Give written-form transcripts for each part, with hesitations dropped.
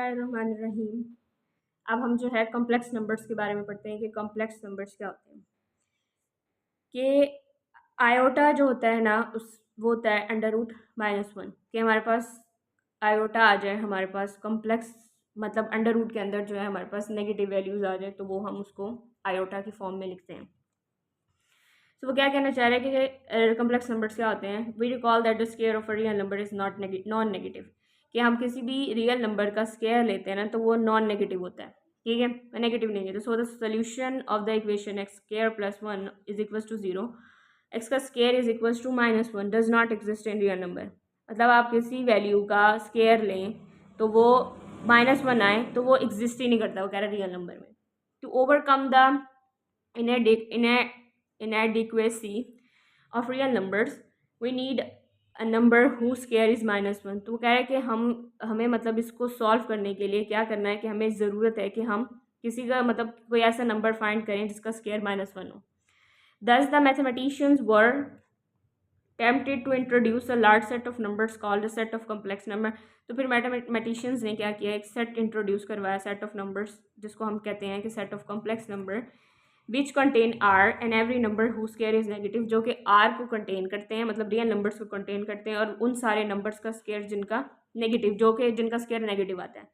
रहीम। अब हम जो है कॉम्प्लेक्स नंबर्स के बारे में पढ़ते हैं कि कॉम्प्लेक्स नंबर्स क्या होते हैं। कि आयोटा जो होता है ना उस वो होता है √-1 कि हमारे पास आयोटा आ जाए, हमारे पास कॉम्प्लेक्स मतलब अंडर रूट के अंदर जो है हमारे पास नेगेटिव वैल्यूज़ आ जाए तो वो हम उसको आयोटा की फॉर्म में लिखते हैं। तो वो क्या कहना चाह रहे हैं कि कॉम्प्लेक्स नंबर्स क्या होते हैं। We recall that the square of a real number is not non negative, कि हम किसी भी रियल नंबर का स्क्वायर लेते हैं ना तो वो नॉन नेगेटिव होता है, ठीक है, नेगेटिव नहीं है। So the solution of the equation x square plus 1 is equal to 0, x का square is equal to -1 does not exist in real number. मतलब आप किसी वैल्यू का स्क्वायर लें तो वो -1 आए तो वो एग्जिस्ट ही नहीं करता, वो कह रहा है रियल नंबर में। To overcome the inadequacy of real numbers we need a number whose square is -1। तो वो कह रहा है कि हमें मतलब इसको सॉल्व करने के लिए क्या करना है कि हमें ज़रूरत है कि हम किसी का मतलब कोई ऐसा नंबर फाइंड करें जिसका स्क्वायर -1 हो। Thus the mathematicians were tempted to introduce a large set of numbers called a set of complex number। तो फिर मैथमेटिशियंस ने क्या किया, एक सेट इंट्रोड्यूस करवाया, सेट ऑफ नंबर्स, जिसको हम कहते हैं कि set of complex number which contain are and every number who square is negative, जो कि आर को कंटेन करते हैं, मतलब रियल नंबर्स को कंटेन करते हैं, और उन सारे नंबर्स का स्क्वायर जिनका नेगेटिव, जो कि जिनका स्क्वायर नेगेटिव आता है।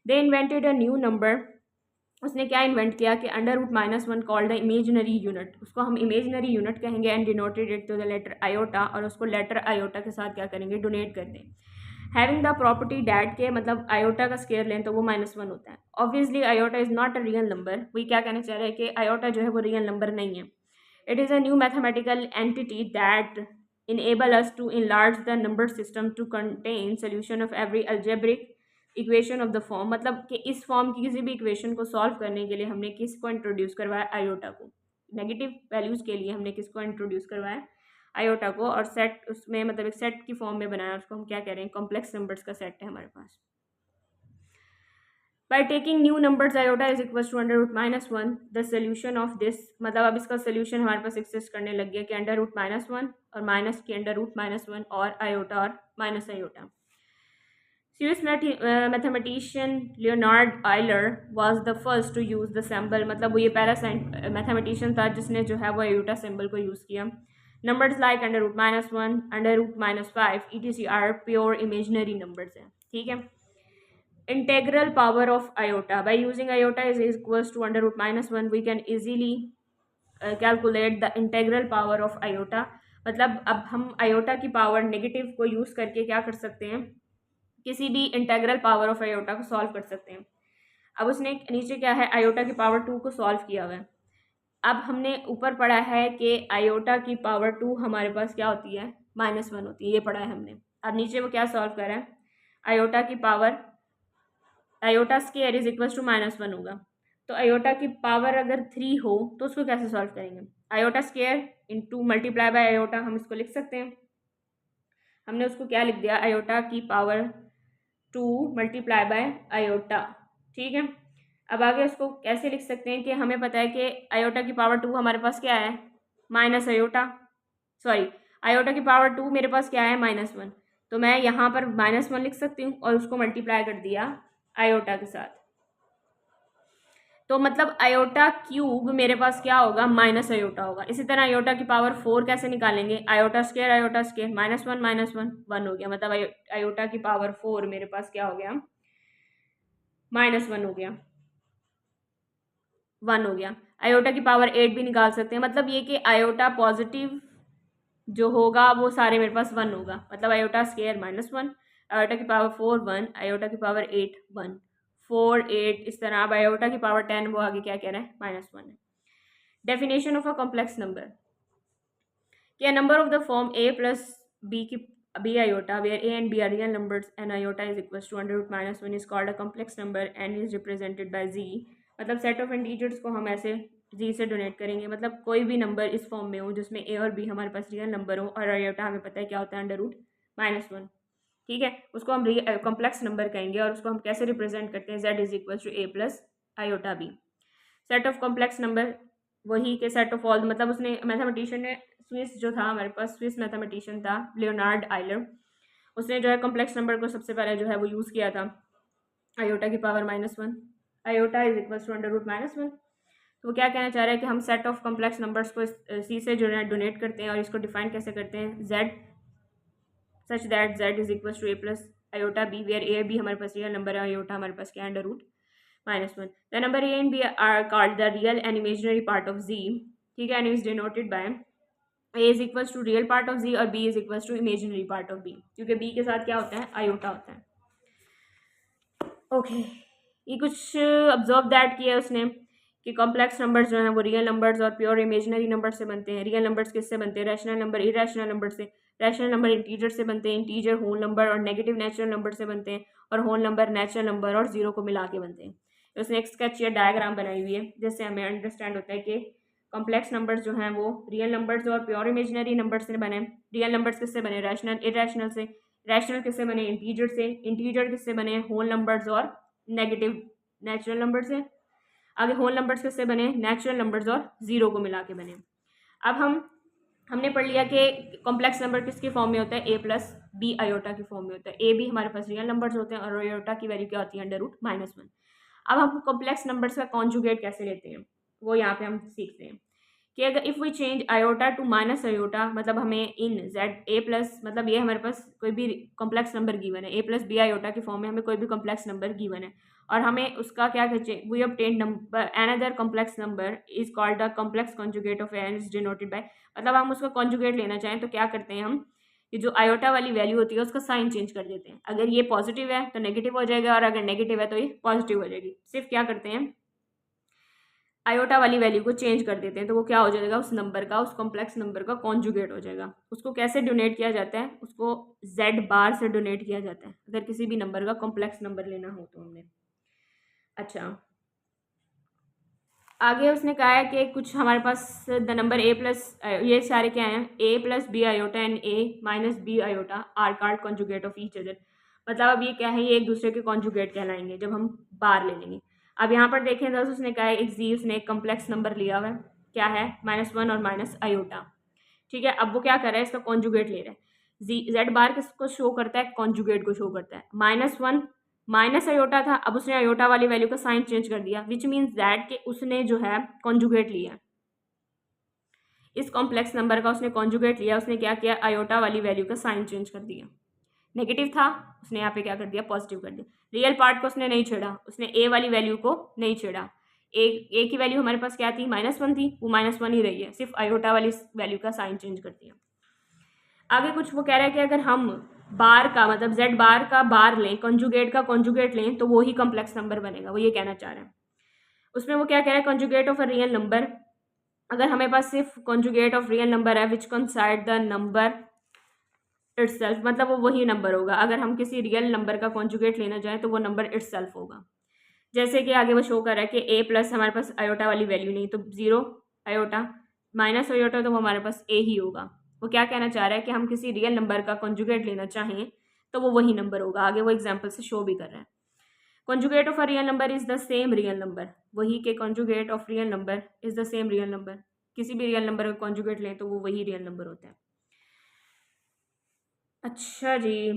दे इन्वेंटेड अ न्यू नंबर, उसने क्या इन्वेंट किया कि √-1 कॉल्ड द इमेजनरी यूनिट, उसको हम इमेजनरी यूनिट कहेंगे, and denoted it to the letter iota, और उसको लेटर आयोटा के साथ क्या करेंगे, डोनेट कर दें। हैविंग द प्रॉपर्टी डैट के मतलब आयोटा का स्क्वायर लें तो वो -1 होता है। Obviously iota is not a real number, वही क्या कहना चाह रहे हैं कि आयोटा जो है वो रियल नंबर नहीं है। It is a new mathematical entity that enable us to enlarge the number system to contain solution of every algebraic equation of the form, मतलब कि इस फॉर्म की किसी भी इक्वेशन को सॉल्व करने के लिए हमने किसको इंट्रोड्यूस करवाया, आयोटा को। नेगेटिव वैल्यूज़ के लिए हमने किसको इंट्रोड्यूस करवाया, आयोटा को, और सेट उसमें मतलब एक सेट की फॉर्म में बनाया, उसको हम क्या कह रहे हैं, कॉम्प्लेक्स नंबर्स का सेट है हमारे पास। By taking new numbers iota is equal to √-1 the solution of this, मतलब अब इसका सोल्यूशन हमारे पास एक्सिस्ट करने लग गया कि √-1 और माइनस के √-1 और आयोटा और minus iota. Swiss mathematician Leonhard Euler was the first to use the symbol, मतलब वो ये पहला मैथमेटिशियन था जिसने जो है वो आयोटा सिंबल को यूज़ किया। Numbers like √-1, √-5 etc are pure imaginary numbers हैं, ठीक है। Integral power of iota, by using iota is equals to √-1 we can easily calculate the integral power of iota। मतलब अब हम आयोटा की पावर नेगेटिव को यूज़ करके क्या कर सकते हैं, किसी भी इंटेग्रल पावर ऑफ आयोटा को सॉल्व कर सकते हैं। अब उसने नीचे क्या है, आयोटा की पावर 2 को सॉल्व किया हुआ है। अब हमने ऊपर पढ़ा है कि आयोटा की पावर 2 हमारे पास क्या होती है, -1 होती है, ये पढ़ा है हमने। अब नीचे वो क्या सॉल्व कर रहा है, आयोटा की power, iota square is equal to -1 होगा, तो आयोटा की पावर अगर 3 हो तो उसको कैसे सॉल्व करेंगे, iota square into multiply by iota, हम इसको लिख सकते हैं। हमने उसको क्या लिख दिया, आयोटा की पावर 2 मल्टीप्लाई बाय आयोटा, ठीक है। अब आगे उसको कैसे लिख सकते हैं कि हमें पता है कि आयोटा की पावर 2 हमारे पास क्या है, माइनस आयोटा, सॉरी आयोटा की पावर 2 मेरे पास क्या है, -1, तो मैं यहाँ पर -1 लिख सकती हूँ और उसको मल्टीप्लाई कर दिया आयोटा के साथ, तो मतलब आयोटा क्यूब मेरे पास क्या होगा, माइनस आयोटा होगा। इसी तरह आयोटा की पावर 4 कैसे निकालेंगे, आयोटा स्क्वायर -1 1 हो गया, मतलब आयोटा की पावर 4 मेरे पास क्या हो गया, -1 हो गया, 1 हो गया। आयोटा की पावर 8 भी निकाल सकते हैं, मतलब ये कि आयोटा पॉजिटिव जो होगा वो सारे मेरे पास 1 होगा, मतलब आयोटा स्क्वायर -1, आयोटा की पावर 4 1, आयोटा की पावर 8 1, 4 8 इस तरह। अब आयोटा की पावर 10 वो आगे क्या कह रहा है, -1 है। Definition of a complex number, कि a number of the form a plus b की b iota where a and b are real numbers and iota is equals to √-1 is called a complex number and is represented by z, मतलब set of integers को हम ऐसे z से donate करेंगे, मतलब कोई भी नंबर इस फॉर्म में हो जिसमें a और b हमारे पास रियल नंबर हो और आयोटा हमें पता है क्या होता है, √-1, ठीक है, उसको हम कॉम्प्लेक्स नंबर कहेंगे। और उसको हम कैसे रिप्रेजेंट करते हैं, z is equal to a plus iota b। Set of complex number वही के सेट ऑफ ऑल, मतलब उसने मैथमेटिशियन ने स्विस जो था हमारे पास, स्विस मैथमेटिशियन था लियोनार्ड आइलर, उसने जो है कॉम्प्लेक्स नंबर को सबसे पहले जो है वो यूज़ किया था आयोटा की power -1, iota is equal to under root -1। तो वो क्या कहना चाह रहा है कि हम सेट ऑफ कॉम्प्लेक्स नंबर्स को सी से जो है डोनेट करते हैं और इसको डिफाइन कैसे करते हैं, z such that z is equal to a plus iota b, where a b हमारे पास रियल नंबर है, आयोटा हमारे पास क्या है, under root -1। The number a and b are called the real and imaginary part of z, ठीक है, and is denoted by a is equal to real part of z और b is equal to imaginary part of b, क्योंकि b के साथ क्या होता है, iota होता है। ओके ये कुछ ऑब्जर्व दैट किया है उसने कि कॉम्प्लेक्स नंबर्स जो हैं वो रियल नंबर्स और प्योर इमेजिनरी नंबर से बनते हैं। रियल नंबर्स किससे बनते हैं, रैशनल नंबर इरेशनल नंबर से, रैशनल नंबर इंटीजर से बनते हैं, इंटीजर होल नंबर और नेगेटिव नेचुरल नंबर से बनते हैं, और होल नंबर नेचुरल नंबर और जीरो को मिला के बनते हैं। तो उसने एक स्केच या डायग्राम बनाई हुई है जिससे हमें अंडरस्टैंड होता है कि कॉम्प्लेक्स नंबर्स जो हैं वो रियल नंबर्स और प्योर इमेजिनरी नंबर से बने। रियल नंबर्स किससे बने, रैशनल इरेशनल से, रैशनल किससे बने, इंटीजर से, इंटीजर किससे बने, होल नंबर्स और नेगेटिव नेचुरल नंबर से। आगे होल नंबर्स किससे बने, नेचुरल नंबर्स और जीरो को मिला के बने। अब हमने पढ़ लिया कि कॉम्प्लेक्स नंबर किसकी फॉर्म में होता है, a प्लस बी आयोटा की फॉर्म में होता है। a भी हमारे पास रियल नंबर्स होते हैं और आयोटा की वैल्यू क्या होती है, अंडर रूट -1। अब हम कॉम्प्लेक्स नंबर्स का कॉन्जुगेट कैसे लेते हैं वो यहाँ पे हम सीखते हैं कि अगर if we change iota to minus iota, मतलब हमें इन जेड ए प्लस, मतलब ये हमारे पास कोई भी कॉम्प्लेक्स नंबर गिवन है, a प्लस बी आयोटा की फॉर्म में हमें कोई भी कॉम्प्लेक्स नंबर गिवन है और हमें उसका क्या कहते, we obtain number another complex number is called the complex conjugate of an is denoted by, मतलब हम उसका कॉन्जुगेट लेना चाहें तो क्या करते हैं हम, ये जो आयोटा वाली वैल्यू होती है उसका साइन चेंज कर देते हैं। अगर ये पॉजिटिव है तो नेगेटिव हो जाएगा और अगर नेगेटिव है तो ये पॉजिटिव हो जाएगी। सिर्फ क्या करते हैं, आयोटा वाली वैल्यू को चेंज कर देते हैं तो वो क्या हो जाएगा, उस नंबर का, उस कॉम्प्लेक्स नंबर का कॉन्जुगेट हो जाएगा। उसको कैसे डोनेट किया जाता है, उसको z बार से डोनेट किया जाता है अगर किसी भी नंबर का कॉम्प्लेक्स नंबर लेना हो तो हमने। अच्छा आगे उसने कहा है कि कुछ हमारे पास द नंबर a प्लस, ये सारे क्या हैं, a plus B iota and a minus B iota are called conjugate of each other, मतलब अब ये क्या है, ये एक दूसरे के कॉन्जुगेट कहलाएंगे जब हम बार ले लेंगे। अब यहाँ पर देखें तो उसने कहा है एक जी, उसने एक कम्प्लेक्स नंबर लिया हुआ है, क्या है, -1 और माइनस आयोटा, ठीक है। अब वो क्या कर रहा है, इसका कॉन्जुगेट ले रहा है। जी जेड बार किसको शो करता है, कॉन्जुगेट को शो करता है। -1 माइनस आयोटा था, अब उसने आयोटा वाली वैल्यू का साइन चेंज कर दिया, विच मीन्स दैट कि उसने जो है कॉन्जुगेट लिया, इस कॉम्प्लेक्स नंबर का उसने कॉन्जुगेट लिया। उसने क्या किया, आयोटा वाली वैल्यू का साइन चेंज कर दिया, नेगेटिव था उसने यहाँ पे क्या कर दिया, पॉजिटिव कर दिया। रियल पार्ट को उसने नहीं छेड़ा, उसने ए वाली वैल्यू को नहीं छेड़ा। ए की वैल्यू हमारे पास क्या थी, -1 थी, वो -1 ही रही है, सिर्फ आयोटा वाली वैल्यू का साइन चेंज कर दिया। आगे कुछ वो कह रहा है कि अगर हम बार का, मतलब z बार का बार लें, कॉन्जुगेट का कॉन्जुगेट लें तो वो ही कॉम्प्लेक्स नंबर बनेगा, वो ये कहना चाह रहा है। उसमें वो क्या कह रहा है, conjugate of a real number, अगर हमें पास सिर्फ कॉन्जुगेट ऑफ रियल नंबर है विच कंसाइड द नंबर इटसेल्फ, मतलब वो वही नंबर होगा। अगर हम किसी रियल नंबर का कॉन्जुगेट लेना चाहें तो वो नंबर इटसेल्फ होगा। जैसे कि आगे वो शो कर रहा है कि a प्लस हमारे पास आयोटा वाली वैल्यू नहीं तो 0 आयोटा, माइनस आयोटा तो वो हमारे पास a ही होगा। वो क्या कहना चाह रहा है कि हम किसी रियल नंबर का कॉन्जुगेट लेना चाहें तो वो वही नंबर होगा। आगे वो एग्जाम्पल से शो भी कर रहा है। Conjugate of a real number is the same real number, वही के conjugate of real number is the same real number, किसी भी रियल नंबर का कॉन्जुगेट लें तो वो वही रियल नंबर होता है। अच्छा जी,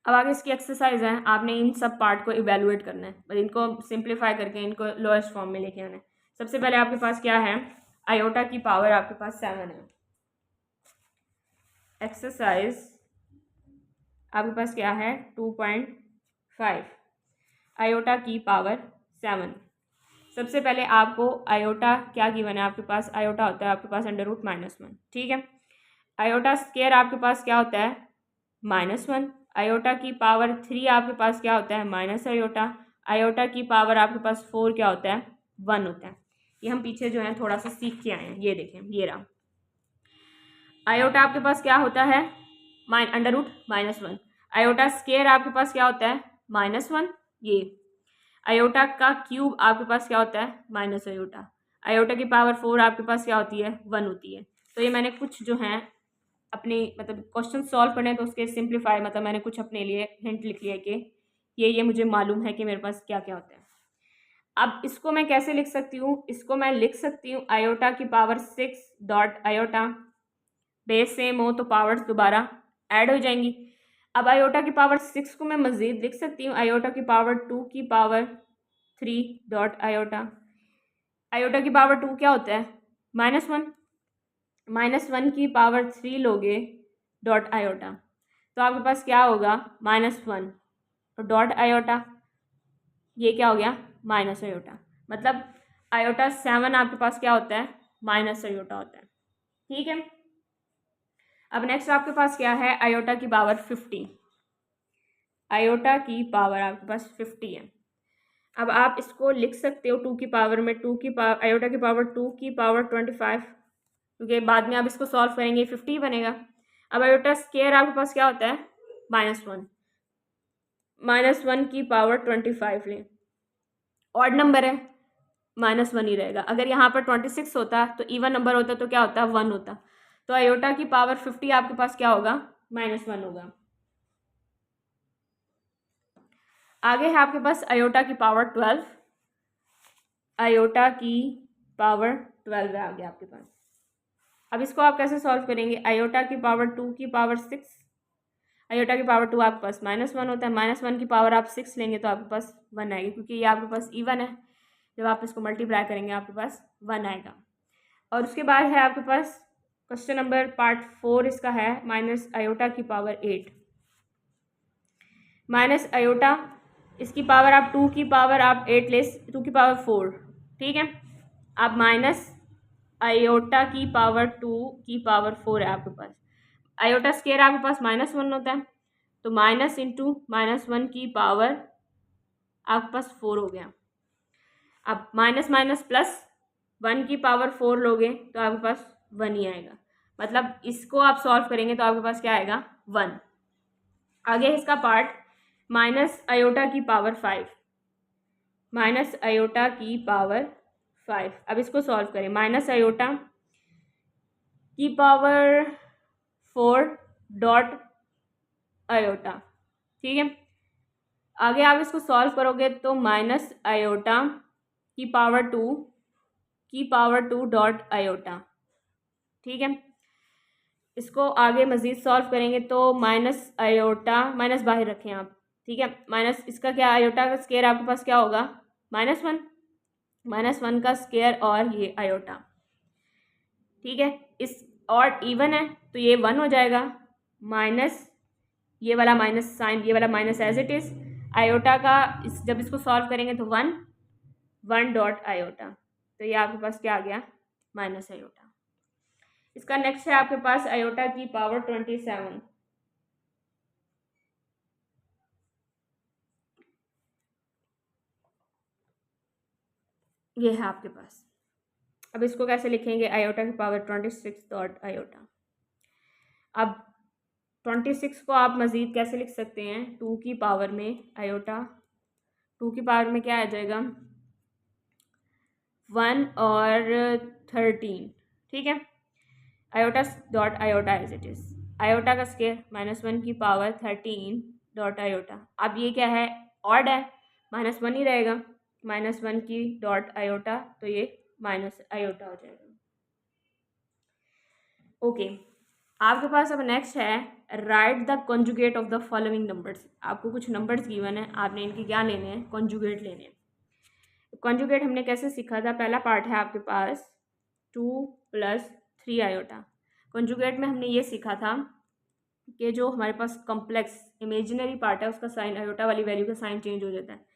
अब आगे इसकी एक्सरसाइज है, आपने इन सब पार्ट को इवेलुएट करना है, इनको सिंप्लीफाई करके इनको लोएस्ट फॉर्म में लेके आना है। सबसे पहले आपके पास क्या है, आयोटा की पावर आपके पास 7 है। एक्सरसाइज आपके पास क्या है, 2.5, आयोटा की पावर 7। सबसे पहले आपको आयोटा क्या गिवन है, आपके पास आयोटा होता है आपके पास अंडर रूट -1, ठीक है। आयोटा स्क्वायर आपके पास क्या होता है, -1। आयोटा की पावर 3 आपके पास क्या होता है, माइनस आयोटा। आयोटा की पावर आपके पास 4 क्या होता है, 1 होता है। ये हम पीछे जो है थोड़ा सा सीख के आए हैं, ये देखें, ये रहा। आयोटा आपके पास क्या होता है, अंडर रूट -1। आयोटा स्क्वायर आपके पास क्या होता है, -1। ये आयोटा का क्यूब आपके पास क्या होता है, माइनस आयोटा। आयोटा की पावर 4 आपके पास क्या होती है, 1 होती है। तो ये मैंने कुछ जो है अपने, मतलब क्वेश्चन सॉल्व करने हैं तो उसके सिंप्लीफाई, मतलब मैंने कुछ अपने लिए हिंट लिख लिया कि ये मुझे मालूम है कि मेरे पास क्या क्या होता है। अब इसको मैं कैसे लिख सकती हूँ, इसको मैं लिख सकती हूँ आयोटा की power 6 dot iota, base same हो तो पावर्स दोबारा ऐड हो जाएंगी। अब आयोटा की पावर 6 को मैं मज़ीद लिख सकती हूँ, आयोटा की पावर 2 की पावर 3 डॉट आयोटा। आयोटा की पावर 2 क्या होता है? -1, -1 की पावर 3 लोगे डॉट आयोटा, तो आपके पास क्या होगा? -1 तो डॉट आयोटा, ये क्या हो गया? Minus iota. मतलब आयोटा 7 आपके पास क्या होता है? माइनस आयोटा होता है। ठीक है, अब नेक्स्ट आपके पास क्या है? आयोटा की पावर 50। आयोटा की पावर आपके पास 50 है। अब आप इसको लिख सकते हो 2 की पावर में 2 की पावर, आयोटा की पावर 2 की पावर 25, क्योंकि बाद में आप इसको सॉल्व करेंगे 50 बनेगा। अब आयोटा स्क्वायर आपके पास क्या होता है? -1, -1 की पावर 25 लें, ऑड नंबर है, -1 ही रहेगा। अगर यहाँ पर 26 होता तो इवन नंबर होता तो क्या होता? 1 होता। तो आयोटा की पावर 50 आपके पास क्या होगा? -1 होगा। आगे है आपके पास आयोटा की पावर 12। आयोटा की पावर 12 है आगे आपके पास। अब इसको आप कैसे सॉल्व करेंगे? आयोटा की पावर 2 की पावर 6, आयोटा की पावर 2 आपके पास -1 होता है, -1 की पावर आप 6 लेंगे तो आपके पास 1 आएगी, क्योंकि ये आपके पास इवन है। जब आप इसको मल्टीप्लाई करेंगे आपके पास 1 आएगा। और उसके बाद है आपके पास क्वेश्चन नंबर पार्ट 4, इसका है माइनस आयोटा की पावर 8। माइनस आयोटा, इसकी पावर आप 2 की पावर आप 8 ले, 2 की पावर 4, ठीक है। अब माइनस आयोटा की पावर 2 की पावर 4 है आपके पास। आयोटा स्क्वायर आपके पास -1 होता है, तो माइनस इंटू -1 की पावर आपके पास 4 हो गया। अब माइनस माइनस प्लस 1 की पावर 4 लोगे तो आपके पास 1 ही आएगा। मतलब इसको आप सॉल्व करेंगे तो आपके पास क्या आएगा? 1। आगे इसका पार्ट माइनस आयोटा की पावर 5, माइनस आयोटा की पावर 5। अब इसको सॉल्व करें, माइनस आयोटा की पावर 4 डॉट आयोटा, ठीक है। आगे आप इसको सॉल्व करोगे तो माइनस आयोटा की पावर 2 की पावर 2 डॉट आयोटा, ठीक है। इसको आगे मज़ीद सॉल्व करेंगे तो माइनस आयोटा, माइनस बाहर रखें आप, ठीक है। माइनस इसका क्या, आयोटा का स्क्वायर आपके पास क्या होगा? -1, -1 का स्क्वायर और ये आयोटा, ठीक है। इस और इवन है तो ये 1 हो जाएगा, माइनस ये वाला माइनस साइन, ये वाला minus as it is. Iota का जब इसको सॉल्व करेंगे तो 1 डॉट आयोटा, तो ये आपके पास क्या आ गया? Minus iota. इसका नेक्स्ट है आपके पास आयोटा की पावर 27। ये है आपके पास। अब इसको कैसे लिखेंगे? आयोटा की पावर 26 डॉट आयोटा। अब 26 को आप मज़ीद कैसे लिख सकते हैं? 2 की पावर में आयोटा, 2 की पावर में क्या आ जाएगा? 1 और 13, ठीक है। Iota dot iota as it is, iota का स्क्वायर -1 की पावर 13 डॉट आयोटा। अब ये क्या है? ऑड है, -1 ही रहेगा, -1 की डॉट आयोटा, तो ये माइनस आयोटा हो जाएगा। ओके, आपके पास अब नेक्स्ट है right the conjugate of the following numbers. आपको कुछ नंबर्स गिवन है, आपने इनके क्या लेने हैं? कॉन्जुगेट लेने हैं। कॉन्जुगेट हमने कैसे सीखा था? पहला पार्ट है आपके पास 2 + 3 आयोटा। कॉन्जुगेट में हमने ये सीखा था कि जो हमारे पास कॉम्प्लेक्स इमेजिनरी पार्ट है उसका साइन, आयोटा वाली वैल्यू का साइन चेंज हो जाता है।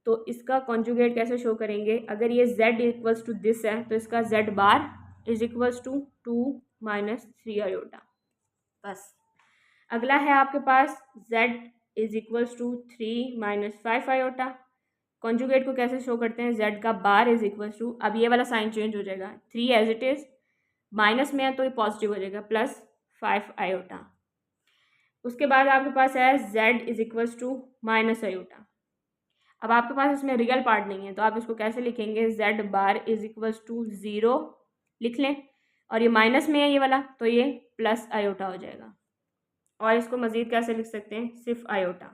तो इसका कॉन्जुगेट कैसे शो करेंगे? अगर ये z इक्वल्स टू दिस है तो इसका z bar is equals to 2 - 3 iota. बस। अगला है आपके पास z is equals to 3 - 5 iota. Conjugate को कैसे शो करते हैं? z का बार इज इक्वल्स टू, अब ये वाला साइन चेंज हो जाएगा, 3 एज इट इज़, माइनस में है तो ये पॉजिटिव हो जाएगा, +5 आयोटा। उसके बाद आपके पास है z is equals to minus iota. अब आपके पास इसमें रियल पार्ट नहीं है तो आप इसको कैसे लिखेंगे? z bar is equals to 0 लिख लें, और ये माइनस में है ये वाला तो ये प्लस आयोटा हो जाएगा। और इसको मज़ीद कैसे लिख सकते हैं? सिर्फ आयोटा।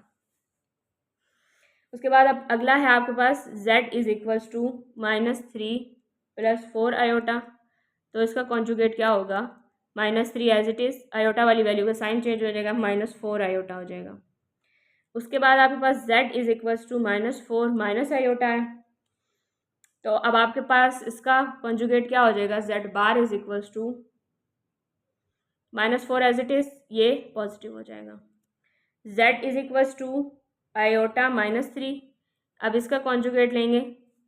उसके बाद अब अगला है आपके पास z is equals to -3 + 4 iota, तो इसका कॉन्जुगेट क्या होगा? -3 एज इट इज़, आयोटा वाली वैल्यू का साइन चेंज हो जाएगा, -4 आयोटा हो जाएगा। उसके बाद आपके पास z is equals to -4 minus iota है, तो अब आपके पास इसका कॉन्जुगेट क्या हो जाएगा, z bar is equals to -4 as it is, ये पॉजिटिव हो जाएगा। z is equals to iota -3, अब इसका कॉन्जुगेट लेंगे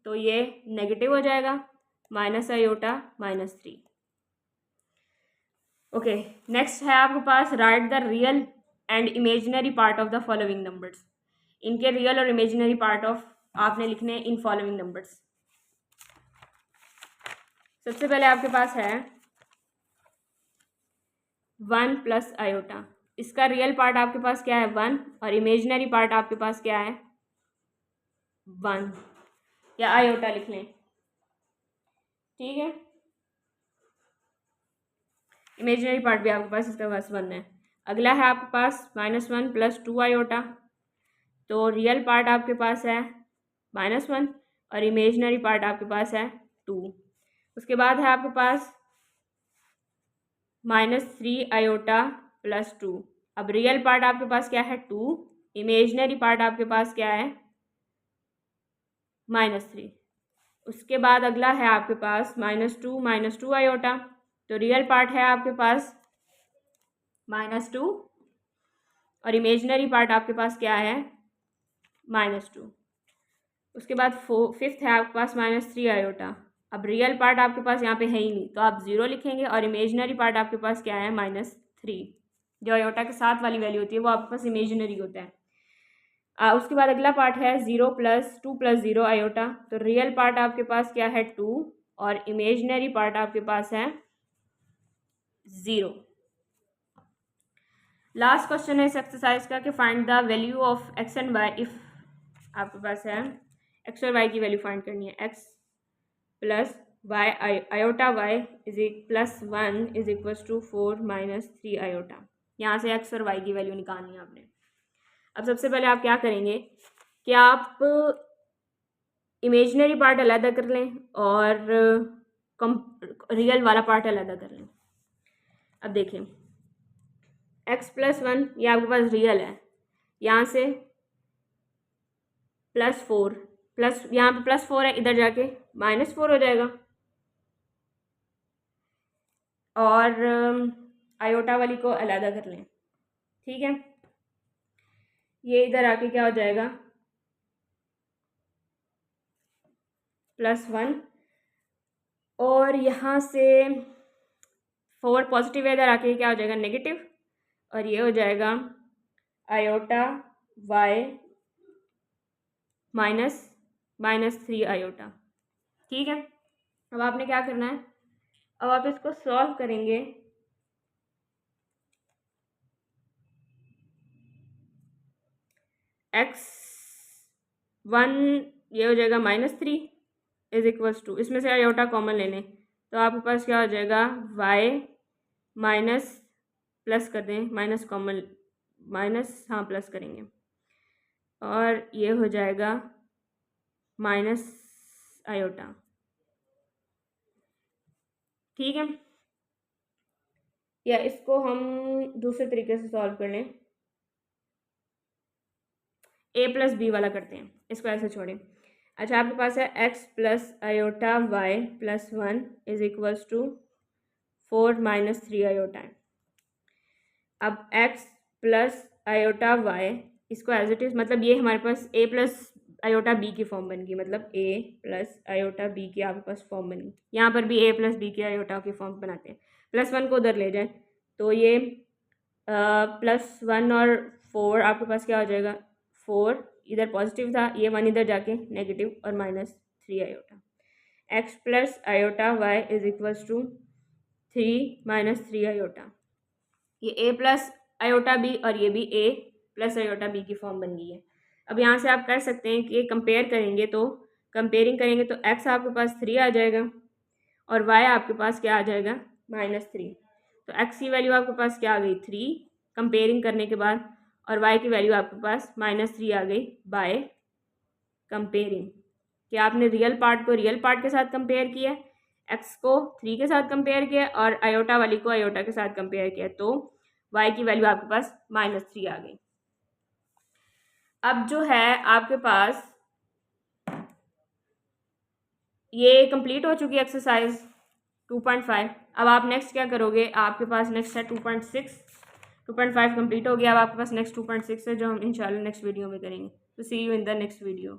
तो ये नेगेटिव हो जाएगा, माइनस आयोटा -3। ओके, नेक्स्ट है आपके पास write the real and imaginary part of the following numbers. इनके रियल और इमेजिनरी पार्ट ऑफ आपने लिखने इन फॉलोइंग नंबर्स। सबसे पहले आपके पास है 1 प्लस आयोटा, इसका रियल पार्ट आपके पास क्या है 1 और इमेजिनरी पार्ट आपके पास क्या है 1, या आयोटा लिख लें, ठीक है। इमेजिनरी पार्ट भी आपके पास इसका पास 1 है। अगला है आपके पास -1 प्लस 2 आयोटा, तो रियल पार्ट आपके पास है -1 और इमेजिनरी पार्ट आपके पास है 2। उसके बाद है आपके पास -3 आयोटा प्लस 2, अब रियल पार्ट आपके पास क्या है 2, इमेजिनरी पार्ट आपके पास क्या है -3। उसके बाद अगला है आपके पास -2 आयोटा, तो रियल पार्ट है आपके पास -2 और इमेजिनरी पार्ट आपके पास क्या है -2। उसके बाद फिफ्थ है आपके पास -3 आयोटा, अब रियल पार्ट आपके पास यहाँ पे है ही नहीं तो आप 0 लिखेंगे और इमेजिनरी पार्ट आपके पास क्या है -3। जो आयोटा के साथ वाली वैल्यू होती है वो आपके पास इमेजिनरी होता है। उसके बाद अगला पार्ट है 0 + 2 + 0 आयोटा, तो रियल पार्ट आपके पास क्या है 2 और इमेजिनरी पार्ट आपके पास है 0। लास्ट क्वेश्चन है इस एक्सरसाइज का कि find the value of x and y if आपके पास है x और y की वैल्यू फाइंड करनी है, x plus y iota y is +1 is equals to 4 - 3 iota. यहाँ से x और y की वैल्यू निकालनी है आपने। अब सबसे पहले आप क्या करेंगे कि आप इमेजिनरी पार्ट अलग कर लें और रियल वाला पार्ट अलग कर लें। अब देखें x + 1 ये आपके पास रियल है, यहाँ से +4 प्लस यहाँ पे +4 है, इधर जाके -4 हो जाएगा और आयोटा वाली को अलग कर लें, ठीक है। ये इधर आके क्या हो जाएगा +1 और यहाँ से 4 पॉजिटिव है, इधर आके क्या हो जाएगा नेगेटिव और ये हो जाएगा आयोटा y -3 आयोटा, ठीक है। अब आपने क्या करना है, अब आप इसको सॉल्व करेंगे x1 ये हो जाएगा -3 इज इक्वल्स टू, इसमें से आयोटा कॉमन ले लें तो आपके पास क्या हो जाएगा y माइनस प्लस कर दें, माइनस कॉमन माइनस हाँ प्लस करेंगे और ये हो जाएगा माइनस आयोटा, ठीक है। या इसको हम दूसरे तरीके से सॉल्व कर लें, a + b वाला करते हैं, इसको ऐसे छोड़ें। अच्छा आपके पास है x plus iota y + 1 is equals to 4 - 3 iota. अब x प्लस आयोटा y इसको एज इट इज़, मतलब ये हमारे पास a प्लस आयोटा b की फॉर्म बन गई, मतलब a प्लस आयोटा b की आपके पास फॉर्म बनी। यहाँ पर भी a प्लस b की आयोटा की फॉर्म बनाते हैं। +1 को उधर ले जाएं तो ये +1 और 4 आपके पास क्या हो जाएगा 4 इधर पॉजिटिव था, ये 1 इधर जाके नेगेटिव और -3 iota. x plus iota y is equals to 3 - 3 iota. ये a प्लस आयोटा b और ये भी a प्लस आयोटा b की फॉर्म बन गई है। अब यहाँ से आप कर सकते हैं कि कंपेयर करेंगे तो कंपेयरिंग करेंगे तो x आपके पास 3 आ जाएगा और y आपके पास क्या आ जाएगा -3। तो x की वैल्यू आपके पास क्या आ गई 3 कंपेयरिंग करने के बाद और y की वैल्यू आपके पास -3 आ गई बाय कंपेयरिंग, कि आपने रियल पार्ट को रियल पार्ट के साथ कंपेयर किया एक्स को 3 के साथ कंपेयर किया और आयोटा वाली को आयोटा के साथ कंपेयर किया, तो वाई की वैल्यू आपके पास -3 आ गई। अब जो है आपके पास ये कंप्लीट हो चुकी है एक्सरसाइज 2.5। अब आप नेक्स्ट क्या करोगे, आपके पास नेक्स्ट है 2.6। 2.5 कंप्लीट हो गया, अब आपके पास नेक्स्ट 2.6 है जो हम इंशाल्लाह नेक्स्ट वीडियो में करेंगे। तो see you in the next video.